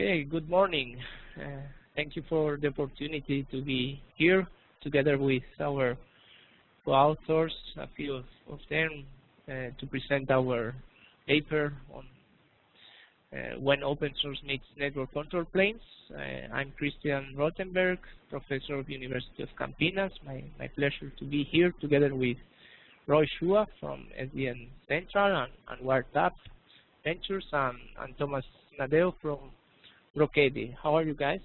Okay, good morning. Thank you for the opportunity to be here together with our co-authors, a few of them, to present our paper on when open source meets network control planes. I'm Christian Rothenberg, professor of University of Campinas. My pleasure to be here together with Roy Shua from SDN Central and WireTap Ventures and Thomas Nadeo from Brocade. How are you guys?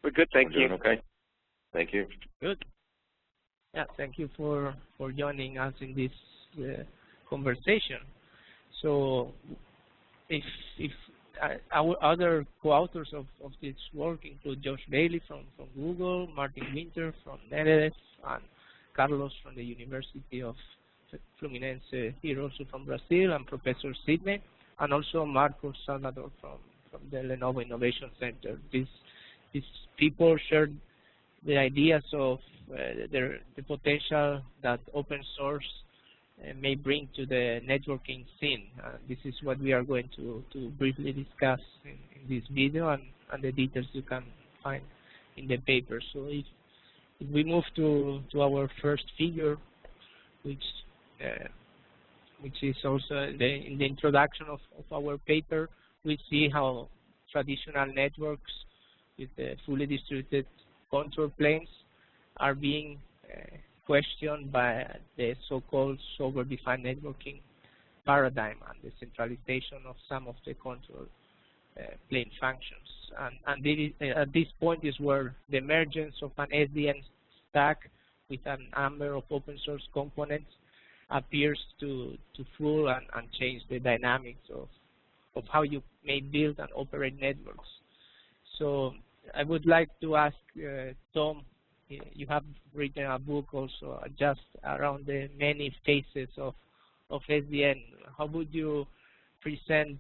We're good, thank you. Okay. Thank you. Good. Yeah, thank you for joining us in this conversation. So, if our other co-authors of this work include Josh Bailey from Google, Martin Winter from NetEase, and Carlos from the University of Fluminense, here also from Brazil, and Professor Sidney, and also Marcos Salvador from the Lenovo Innovation Center. These people shared the ideas of the potential that open source may bring to the networking scene. This is what we are going to briefly discuss in this video, and the details you can find in the paper. So if we move to our first figure, which is also in the introduction of our paper, we see how traditional networks with the fully distributed control planes are being questioned by the so-called software-defined networking paradigm and the centralization of some of the control plane functions. And at this point is where the emergence of an SDN stack with a number of open source components appears to fool and change the dynamics of how you may build and operate networks. So I would like to ask Tom, you have written a book also just around the many phases of SDN. How would you present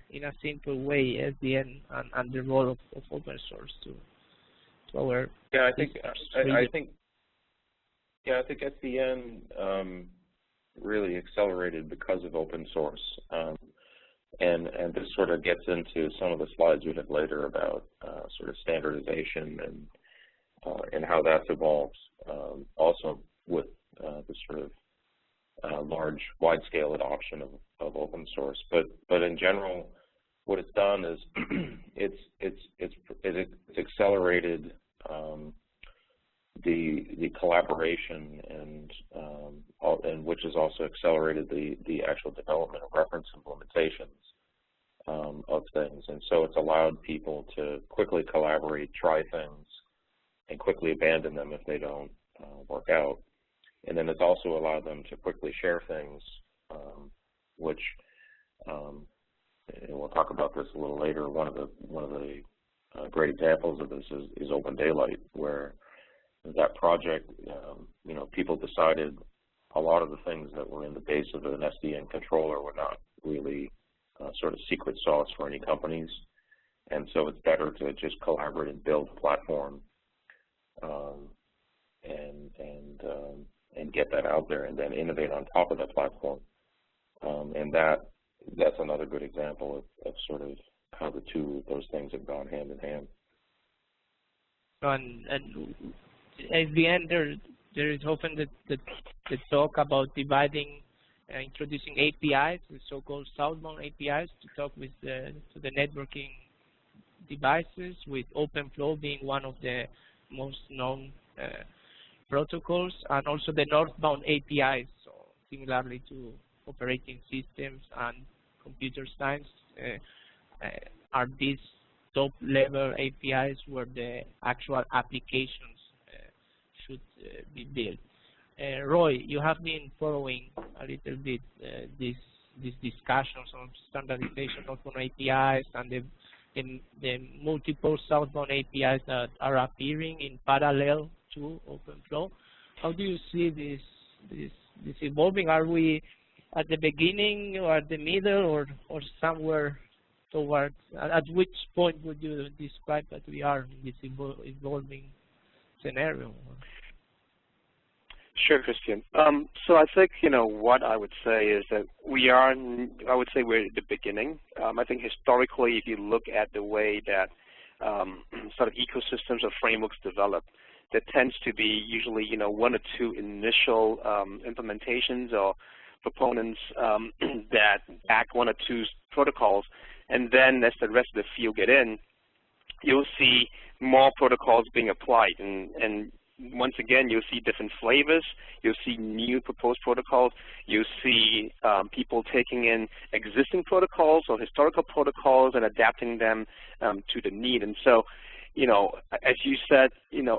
in a simple way SDN and the role of open source to our I think SDN really accelerated because of open source. And this sort of gets into some of the slides we have later about sort of standardization and how that's evolved, also with the sort of large, wide-scale adoption of open source. But in general, what it's done is it's accelerated the collaboration and which has also accelerated the actual development of reference implementations of things. And so it's allowed people to quickly collaborate, try things, and quickly abandon them if they don't work out. And then it's also allowed them to quickly share things, which and we'll talk about this a little later. One of the great examples of this is Open Daylight, where that project, people decided a lot of the things that were in the base of an SDN controller were not really sort of secret sauce for any companies, and so it's better to just collaborate and build a platform and get that out there, and then innovate on top of that platform. And that's another good example of sort of how those things have gone hand in hand. And at the end, there is often the talk about dividing, introducing APIs, the so-called Southbound APIs, to talk with the networking devices, with RouteFlow being one of the most known protocols, and also the northbound APIs. So similarly to operating systems and computer science, are these top-level APIs where the actual applications should be built. Roy, you have been following a little bit these discussions on standardization of APIs and the multiple Southbound APIs that are appearing in parallel to RouteFlow. How do you see this evolving? Are we at the beginning or at the middle or somewhere towards? At which point would you describe that we are in this evolving scenario? Sure, Christian. So I think, what I would say is that I would say we're at the beginning. I think historically, if you look at the way that sort of ecosystems or frameworks develop, there tends to be usually, one or two initial implementations or proponents that back one or two protocols, and then as the rest of the field get in, you'll see more protocols being applied, and once again, you'll see different flavors, you'll see new proposed protocols, you'll see people taking in existing protocols or historical protocols and adapting them to the need. And so, as you said,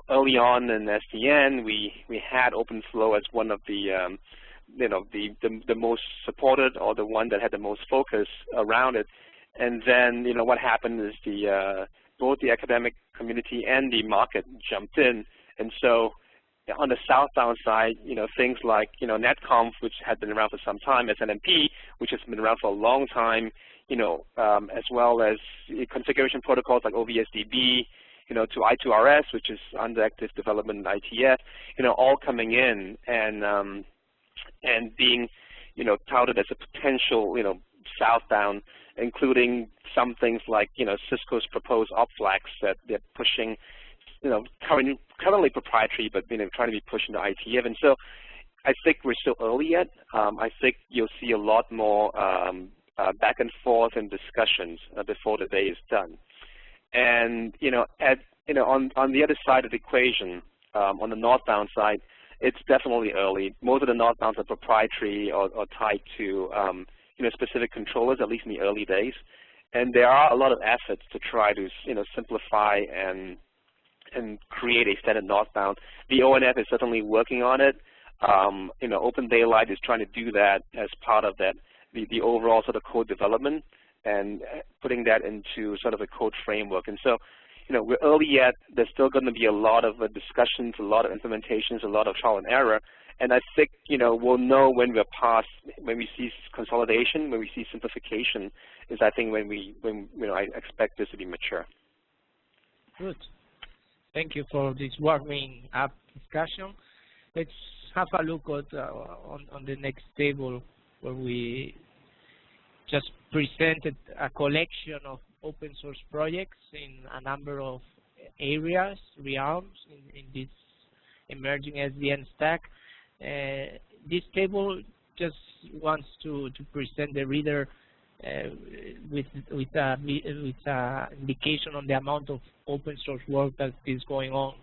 early on in SDN, we had OpenFlow as one of the the most supported, or the one that had the most focus around it. And then, what happened is both the academic community and the market jumped in. And so on the Southbound side, things like, NetConf, which had been around for some time, SNMP, which has been around for a long time, as well as configuration protocols like OVSDB, to I2RS, which is under active development in ITF, all coming in and being, touted as a potential, Southbound, including some things like, Cisco's proposed OpFlax that they're pushing, currently proprietary, but trying to be pushed into ITF. And so I think we're still early yet. I think you'll see a lot more back and forth and discussions before the day is done. And on the other side of the equation, on the northbound side, it's definitely early. Most of the northbounds are proprietary or tied to specific controllers, at least in the early days. And there are a lot of efforts to try to simplify and create a standard northbound. The ONF is certainly working on it. Open Daylight is trying to do that as part of that, the overall sort of code development and putting that into sort of a code framework. And so, we're early yet. There's still going to be a lot of discussions, a lot of implementations, a lot of trial and error. And I think, we'll know when we're past, when we see consolidation, when we see simplification, is I think when I expect this to be mature. Good. Thank you for this warming up discussion. Let's have a look at on the next table, where we just presented a collection of open source projects in a number of areas, realms in this emerging SDN stack. This table just wants to present the reader with a indication on the amount of open source work that is going on,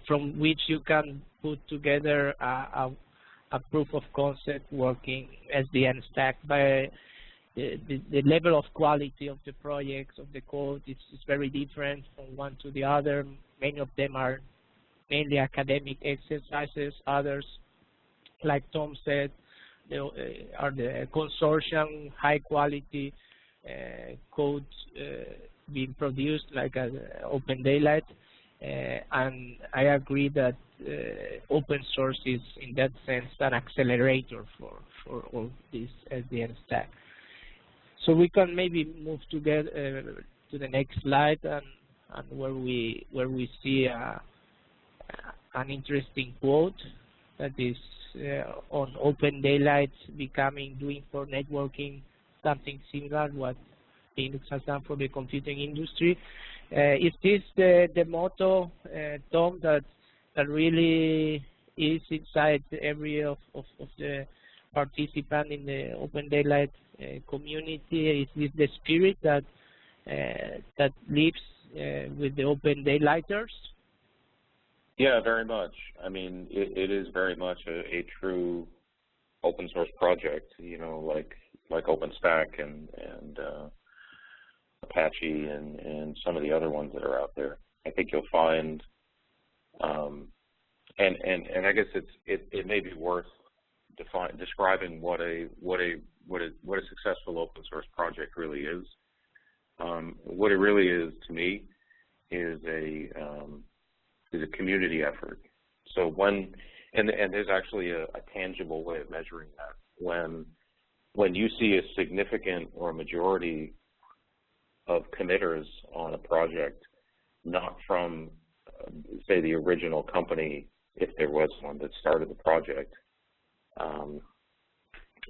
from which you can put together a proof of concept working SDN stack. By the level of quality of the projects, of the code, is very different from one to the other. Many of them are mainly academic exercises. Others, like Tom said, are the consortium, high quality code being produced, like Open Daylight. And I agree that open source is, in that sense, an accelerator for all this SDN stack. So we can maybe move together to the next slide, and where we see an interesting quote that is on Open Daylight doing for networking something similar what Linux has done for the computing industry. Is this the motto, Tom, that really is inside every of the participant in the Open Daylight community? Is this the spirit that lives with the Open Daylighters? Yeah, very much. I mean, it is very much a true open source project, like OpenStack and Apache and some of the other ones that are out there. I think you'll find, and I guess it may be worth describing what a successful open source project really is. What it really is to me is a community effort. So and there's actually a tangible way of measuring that. When you see a significant or majority of committers on a project, not from say the original company if there was one that started the project.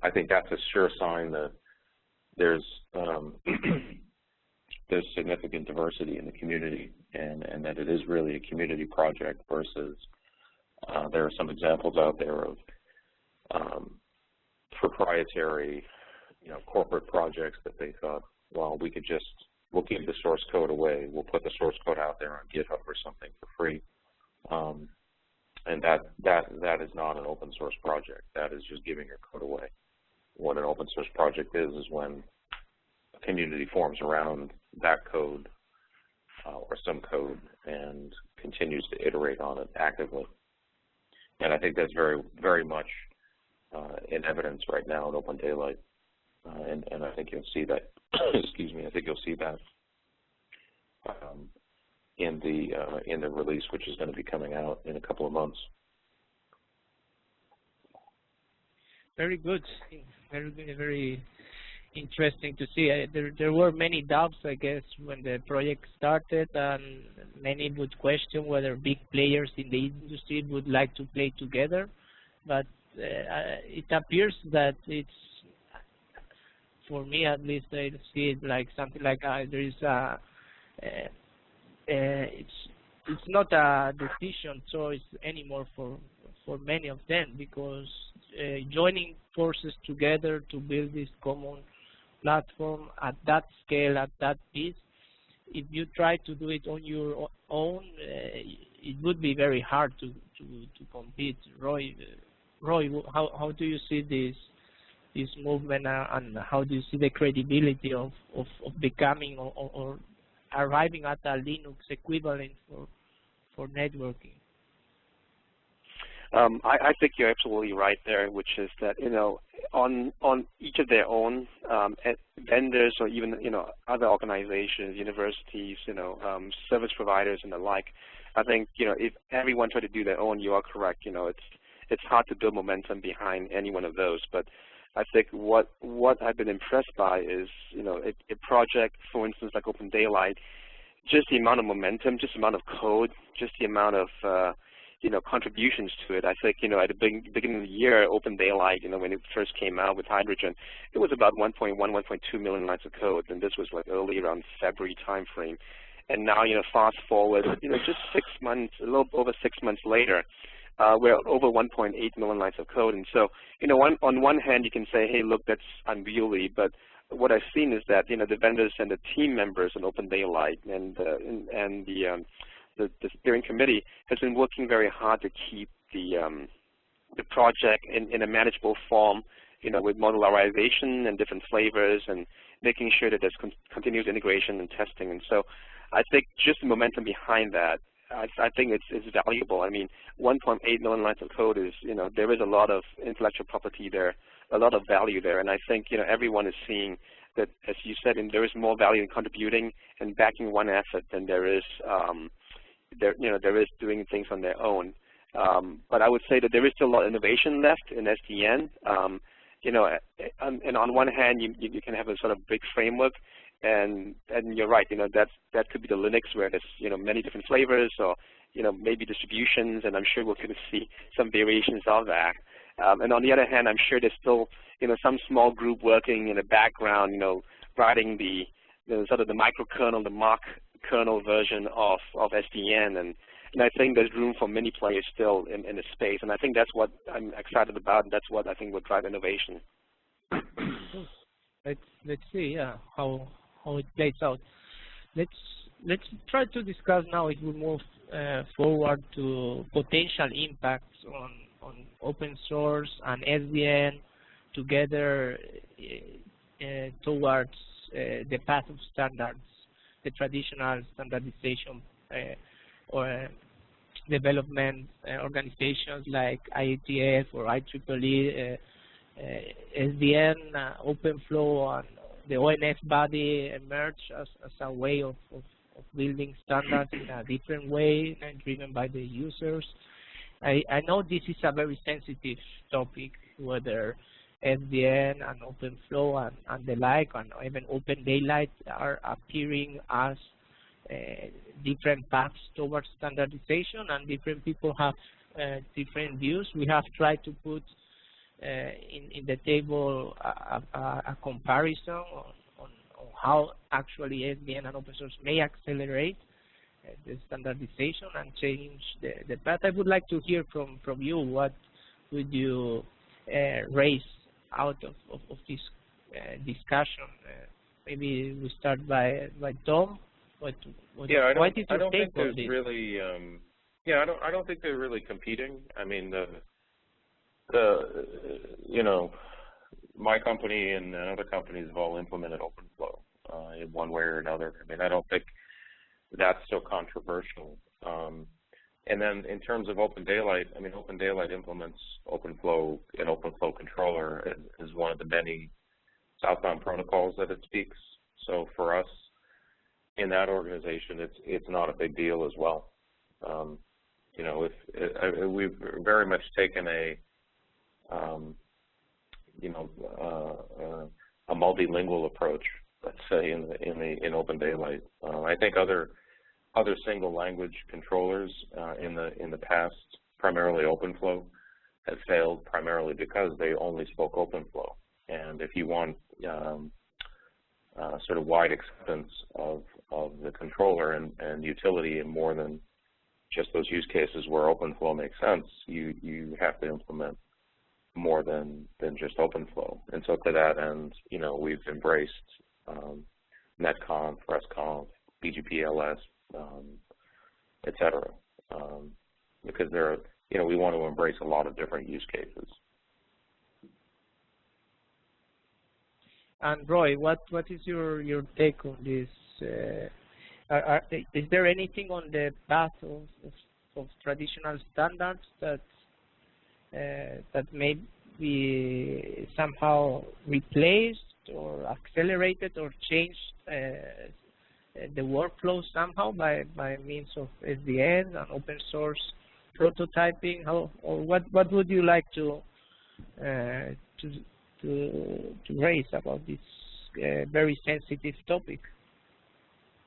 I think that's a sure sign that there's there's significant diversity in the community, and that it is really a community project versus there are some examples out there of proprietary, corporate projects that they thought, well, we'll give the source code away, we'll put the source code out there on GitHub or something for free, and that is not an open source project. That is just giving your code away. What an open source project is when a community forms around that code or some code and continues to iterate on it actively. And I think that's very, very much in evidence right now in Open Daylight, and I think you'll see that. Excuse me. I think you'll see that in the release, which is going to be coming out in a couple of months. Very good. Very interesting to see. There were many doubts, I guess, when the project started, and many would question whether big players in the industry would like to play together. But it appears that it's, for me at least, I see it like something like there is a, it's not a decision choice anymore for many of them, because joining forces together to build this common platform at that scale, at that pace, if you try to do it on your own, it would be very hard to compete. Roy, how do you see this movement, and how do you see the credibility of becoming or arriving at a Linux equivalent for networking? I think you're absolutely right there, which is that, on each of their own vendors, or even other organizations, universities, service providers and the like, I think if everyone tried to do their own, you are correct. It's hard to build momentum behind any one of those. But I think what I've been impressed by is a project, for instance, like Open Daylight, just the amount of momentum, just the amount of code, just the amount of contributions to it. I think, at the beginning of the year, Open Daylight, when it first came out with Hydrogen, it was about 1.1, 1.2 million lines of code, and this was like early around February timeframe. And now, fast forward, just 6 months, a little over 6 months later, we're at over 1.8 million lines of code. And so, on one hand, you can say, hey, look, that's unwieldy, but what I've seen is that, the vendors and the team members in Open Daylight and the steering committee has been working very hard to keep the project in a manageable form, with modularization and different flavors, and making sure that there's continuous integration and testing. And so I think just the momentum behind that, I think it's valuable. I mean, 1.8 million lines of code is, there is a lot of intellectual property there, a lot of value there, and I think, everyone is seeing that, as you said, there is more value in contributing and backing one asset than there is there is doing things on their own. But I would say that there is still a lot of innovation left in SDN. And on one hand, you can have a sort of big framework, and you're right. That could be the Linux, where there's many different flavors, or maybe distributions, and I'm sure we're going to see some variations of that. And on the other hand, I'm sure there's still some small group working in the background, writing the sort of the microkernel, the mock kernel version of SDN, and I think there's room for many players still in the space, and I think that's what I'm excited about, and that's what I think will drive innovation. Let's see, how it plays out. Let's try to discuss now, if we move forward, to potential impacts on open source and SDN together towards the path of standards, the traditional standardization or development organizations like IETF or IEEE, SDN, OpenFlow, and the ONF body emerge as a way of building standards in a different way, driven by the users. I know this is a very sensitive topic, whether SDN and OpenFlow and the like, and even Open Daylight are appearing as different paths towards standardization, and different people have different views. We have tried to put in the table a comparison on how actually SDN and open source may accelerate the standardization and change the path. I would like to hear from you. What would you raise out of this discussion? Maybe we start by Tom. What is your take on this? Really, I don't think they're really competing. I mean, my company and other companies have all implemented OpenFlow in one way or another. I mean, I don't think that's so controversial. And then in terms of Open Daylight, I mean, Open Daylight implements OpenFlow and OpenFlow controller is one of the many Southbound protocols that it speaks. So for us in that organization, it's not a big deal as well. We've very much taken a multilingual approach, let's say, in Open Daylight. I think other single language controllers in the past, primarily OpenFlow, have failed primarily because they only spoke OpenFlow. And if you want sort of wide acceptance of the controller and utility in more than just those use cases where OpenFlow makes sense, you have to implement more than just OpenFlow. And so to that end, we've embraced NetConf, RESTConf, BGP-LS, et cetera, because we want to embrace a lot of different use cases. And Roy, what is your take on this? Is there anything on the path of traditional standards that may be somehow replaced or accelerated or changed the workflow somehow by means of SDN and open source prototyping? Or what would you like to raise about this very sensitive topic?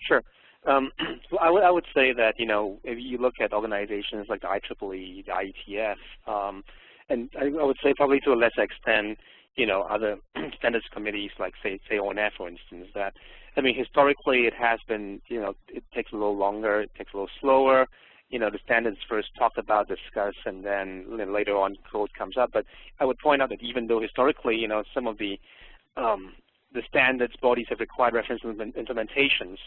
Sure. So I would say that, if you look at organizations like the IEEE, the IETF, and I would say probably to a lesser extent, other standards committees like, say ONF, for instance, that, I mean, historically it has been, it takes a little longer, it takes a little slower. The standards first talked about, discussed, and then later on code comes up. But I would point out that even though historically, some of the standards bodies have required reference implementations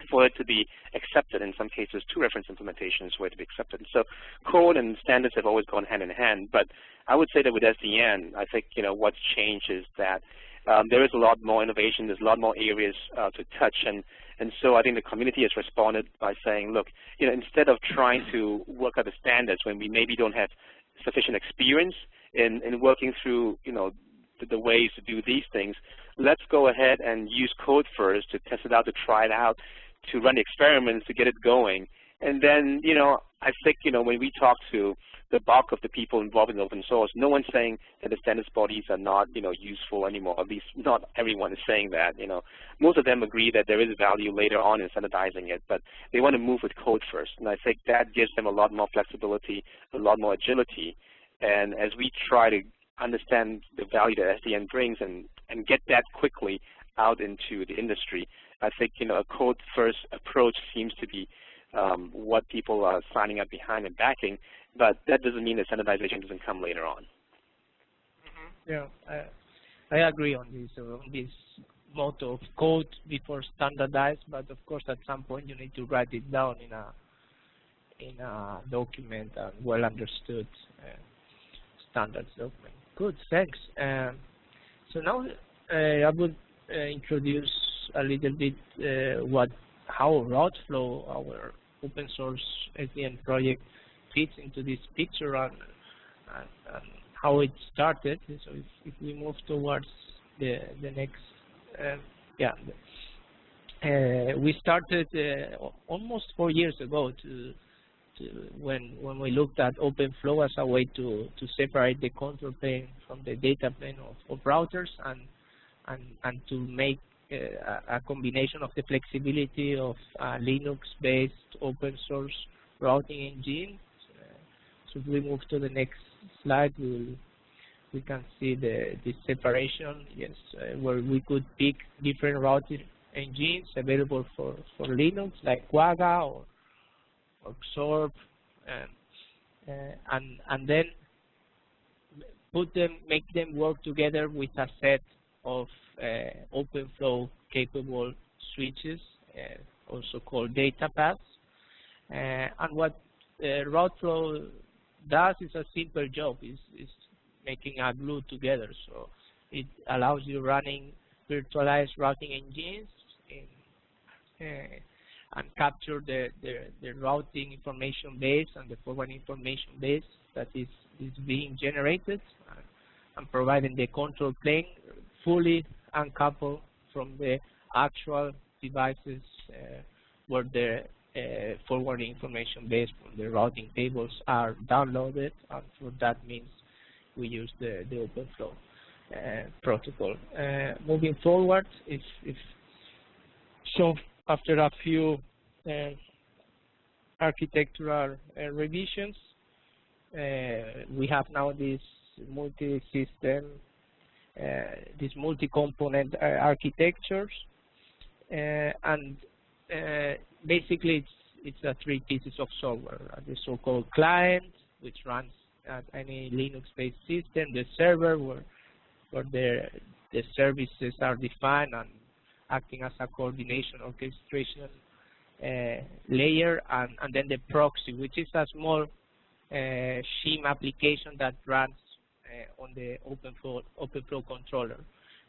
for it to be accepted. In some cases, 2 reference implementations were to be accepted. So code and standards have always gone hand in hand. But I would say that with SDN, I think what's changed is that there is a lot more innovation. There's a lot more areas to touch, and so I think the community has responded by saying, look, instead of trying to work out the standards when we maybe don't have sufficient experience in working through the ways to do these things, let's go ahead and use code first to test it out, to try it out, to run the experiments, to get it going. And then, I think, when we talk to the bulk of the people involved in open source, no one's saying that the standards bodies are not, useful anymore. At least not everyone is saying that. Most of them agree that there is value later on in standardizing it, but they want to move with code first. And I think that gives them a lot more flexibility, a lot more agility. And as we try to understand the value that SDN brings and get that quickly out into the industry, I think a code-first approach seems to be what people are signing up behind and backing, but that doesn't mean that standardization doesn't come later on. Yeah, I agree on this motto of code before standardized, but of course at some point you need to write it down in a document and well understood standards document. Good, thanks. So now I would introduce a little bit how RouteFlow, our open source SDN project, fits into this picture and how it started. So if we move towards the next, we started almost 4 years ago when we looked at OpenFlow as a way to separate the control plane from the data plane of routers and to make a combination of the flexibility of Linux-based open source routing engine Should we move to the next slide, we can see the separation, yes, where we could pick different routing engines available for Linux, like Quagga or Xorb, and then make them work together with a set of OpenFlow capable switches, also called data paths. And what RouteFlow does is a simple job, is making a glue together. So it allows you running virtualized routing engines and capture the routing information base and the forward information base that is being generated, and providing the control plane fully uncoupled from the actual devices where the forward information base from the routing tables are downloaded, and for that means we use the OpenFlow protocol. Moving forward, so after a few architectural revisions, we have now this multi-system, these multi-component architectures, and basically it's three pieces of software: the so-called client, which runs at any Linux-based system; the server, where the services are defined and acting as a coordination orchestration layer, and then the proxy, which is a small shim application that runs on the OpenFlow controller.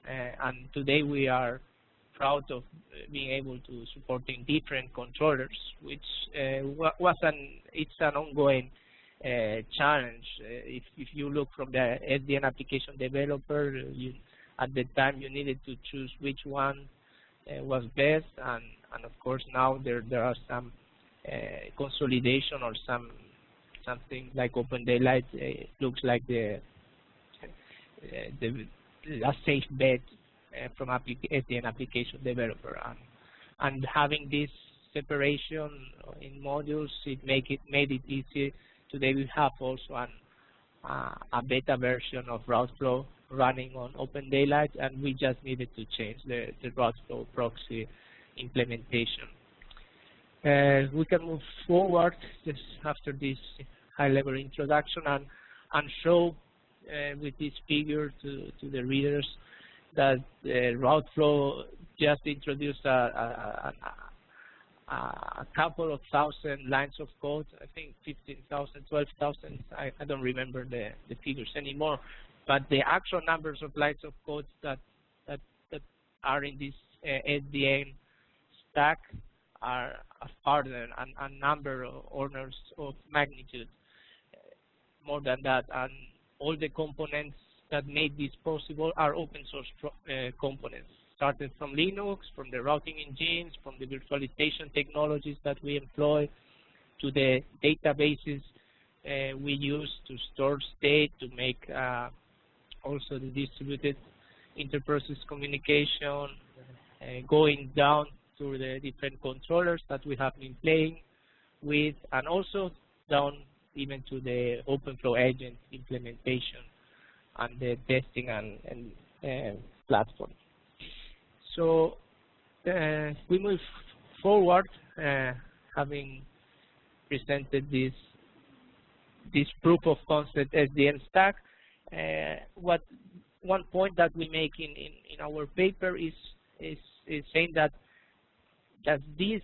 And today we are proud of being able to supporting different controllers, which it's an ongoing challenge. If you look from the SDN application developer, at the time you needed to choose which one was best, and of course now there are some consolidation or something like Open Daylight looks like a safe bet from SDN application developer, and having this separation in modules, it made it easy. Today we have also a beta version of RouteFlow running on Open Daylight, and we just needed to change the RouteFlow proxy implementation. We can move forward just after this high-level introduction and show with this figure to the readers that RouteFlow just introduced a couple of thousand lines of code. I think 15,000, 12,000. I don't remember the figures anymore. But the actual numbers of lines of code that are in this SDN stack are farther, a number of orders of magnitude more than that. And all the components that made this possible are open source components, started from Linux, from the routing engines, from the virtualization technologies that we employ, to the databases we use to store state, to make also the distributed interprocess communication, going down to the different controllers that we have been playing with, and also down even to the OpenFlow agent implementation and the testing and platform. So we move forward, having presented this proof of concept SDN stack. One point that we make in our paper is saying that these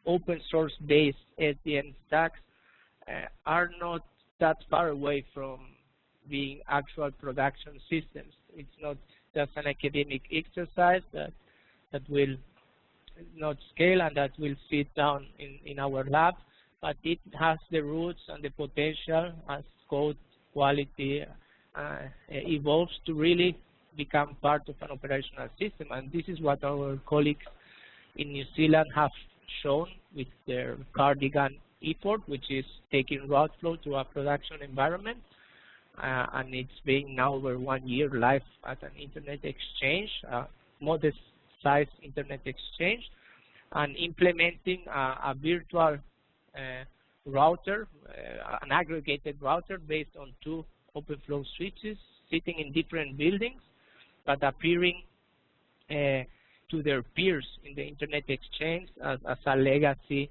open source based SDN stacks are not that far away from being actual production systems. It's not just an academic exercise that will not scale and that will sit down in our lab, but it has the roots and the potential as code quality evolves to really become part of an operational system. And this is what our colleagues in New Zealand have shown with their Cardigan effort, which is taking RouteFlow to a production environment. And it's been now over 1 year live at an internet exchange, modest-sized internet exchange, and implementing a virtual router, an aggregated router based on 2 OpenFlow switches sitting in different buildings, but appearing to their peers in the Internet Exchange as a legacy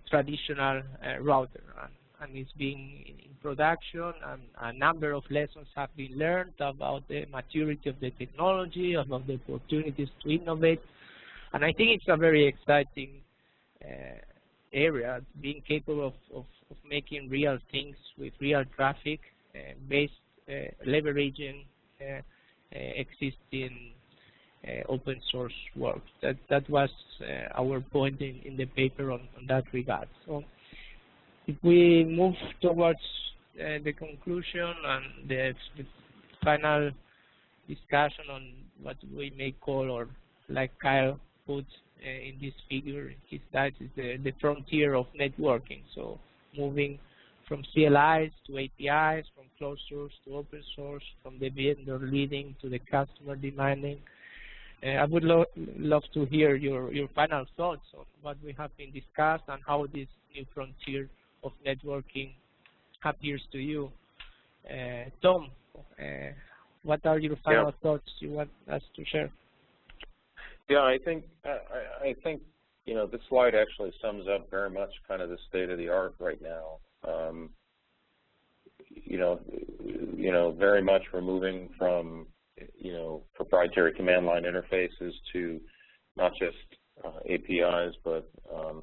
traditional router. And it's being in production, and a number of lessons have been learned about the maturity of the technology, about the opportunities to innovate. And I think it's a very exciting area, being capable of making real things with real traffic, based leveraging existing open source work. That was our point in the paper on that regard. So if we move towards the conclusion and the final discussion on what we may call, or like Kyle put in this figure, in his slides, is the frontier of networking. So moving from CLIs to APIs, from closed source to open source, from the vendor leading to the customer demanding. I would love to hear your final thoughts on what we have been discussed and how this new frontier of networking appears to you. Tom, what are your final thoughts you want us to share? Yeah, I think this slide actually sums up very much kind of the state of the art right now. Very much we're moving from proprietary command line interfaces to not just APIs, but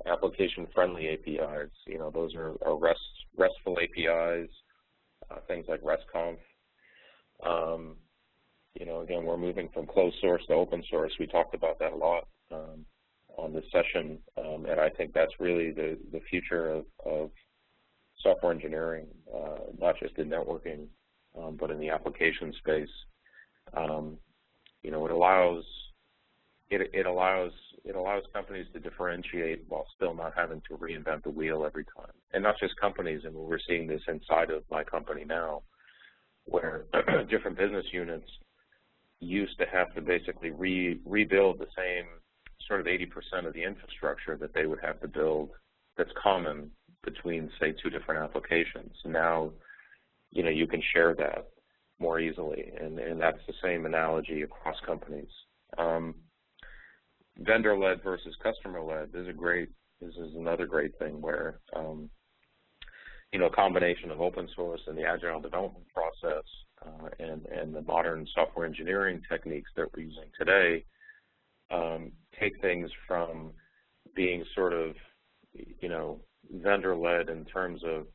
application-friendly APIs. Those are RESTful APIs, things like RESTconf. Again, we're moving from closed source to open source. We talked about that a lot on this session, and I think that's really the future of software engineering, not just in networking, but in the application space. It allows companies to differentiate while still not having to reinvent the wheel every time. And not just companies, and we're seeing this inside of my company now, where different business units used to have to basically rebuild the same sort of 80% of the infrastructure that they would have to build that's common between, say, 2 different applications. Now, you can share that more easily, and that's the same analogy across companies. Vendor-led versus customer-led is another great thing where, a combination of open source and the agile development process and the modern software engineering techniques that we're using today take things from being sort of, vendor-led in terms of,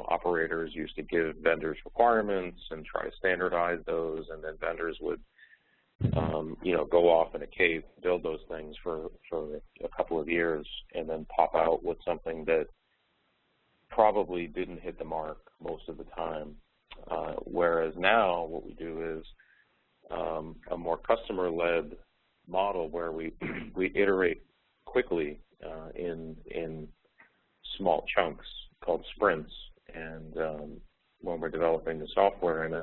operators used to give vendors requirements and try to standardize those, and then vendors would, go off in a cave, build those things for a couple of years, and then pop out with something that probably didn't hit the mark most of the time. Whereas now what we do is a more customer-led model where we iterate quickly in small chunks called sprints, and when we're developing the software, and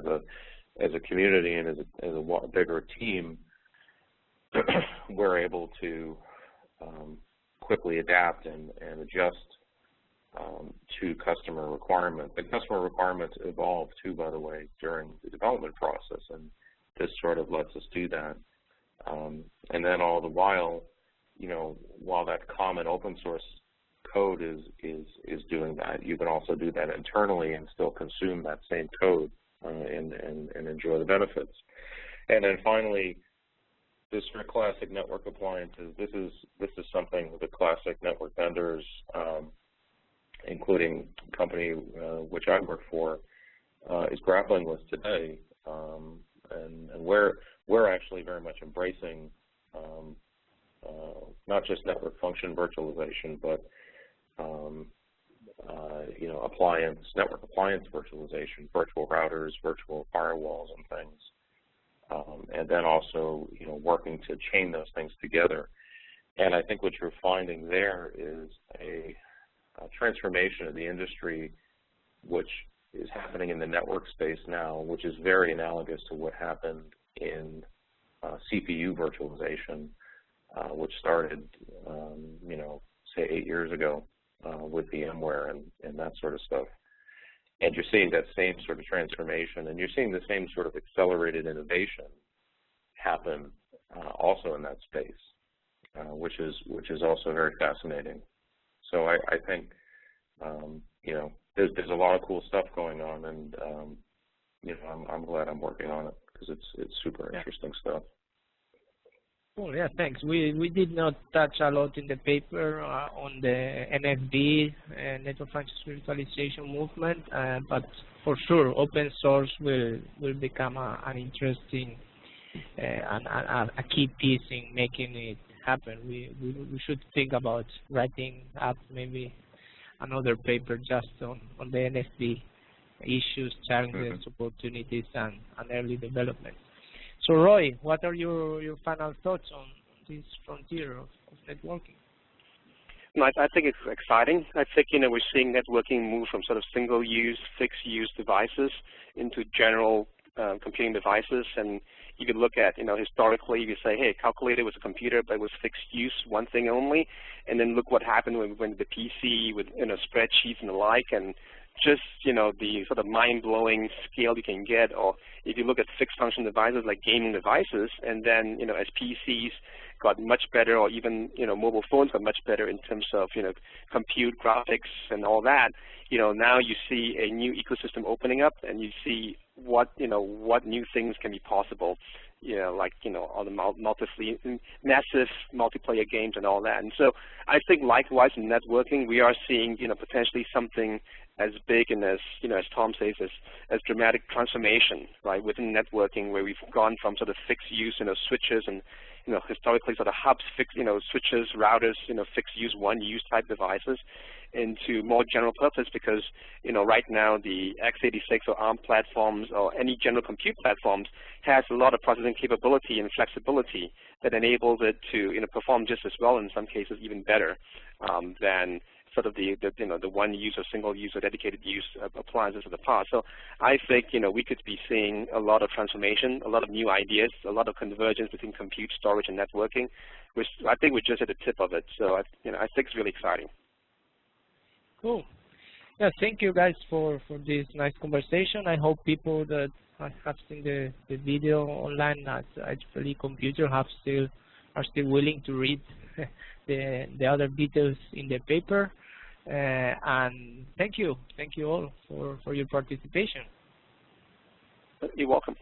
as a community and as a bigger team, we're able to quickly adapt and adjust to customer requirements. And customer requirements evolve too, by the way, during the development process, and this sort of lets us do that. And then all the while, while that common open source code is doing that, you can also do that internally and still consume that same code and enjoy the benefits. And then finally, this for classic network appliances, this is something the classic network vendors, including the company which I work for, is grappling with today. And we're actually very much embracing not just network function virtualization, but network appliance virtualization, virtual routers, virtual firewalls, and things, and then also working to chain those things together. And I think what you're finding there is a transformation of the industry, which is happening in the network space now, which is very analogous to what happened in CPU virtualization, which started, say 8 years ago. with VMware and that sort of stuff. And you're seeing that same sort of transformation, and you're seeing the same sort of accelerated innovation happen also in that space, which is also very fascinating. So I think you know, there's a lot of cool stuff going on, and you know, I'm glad I'm working on it because it's super interesting stuff. Cool. Yeah, thanks. We did not touch a lot in the paper on the NFV, network functions virtualization movement, but for sure, open source will become an interesting and a key piece in making it happen. We should think about writing up maybe another paper just on the NFV issues, challenges, opportunities, and early development. So, Roy, what are your final thoughts on this frontier of networking? I think it's exciting. I think, you know, we're seeing networking move from sort of single-use, fixed-use devices into general computing devices. And you could look at, you know, historically, you say, hey, a calculator was a computer, but it was fixed use, one thing only. And then look what happened when the PC with, you know, spreadsheets and the like, and just, you know, the sort of mind-blowing scale you can get. Or if you look at fixed function devices like gaming devices, and then, you know, as PCs got much better, or even, you know, mobile phones got much better in terms of, you know, compute, graphics, and all that, you know, now you see a new ecosystem opening up, and you see what, you know, what new things can be possible, you know, like, you know, all the massive multiplayer games and all that. And so I think likewise in networking, we are seeing, you know, potentially something as big and as, you know, as Tom says, as dramatic transformation, right, within networking, where we've gone from sort of fixed use, you know, switches and, you know, historically sort of hubs, fixed, you know, switches, routers, you know, fixed use, one use type devices, into more general purpose, because, you know, right now the x86 or ARM platforms or any general compute platforms has a lot of processing capability and flexibility that enables it to, you know, perform just as well, in some cases even better, than sort of the you know, the one use or single use or dedicated use appliances of the past. So I think, you know, we could be seeing a lot of transformation, a lot of new ideas, a lot of convergence between compute, storage, and networking, which I think we're just at the tip of it. So you know, I think it's really exciting. Cool. Yeah, thank you guys for this nice conversation. I hope people that have seen the video online at Actually Computer are still willing to read the other details in the paper. And thank you all for your participation. You're welcome.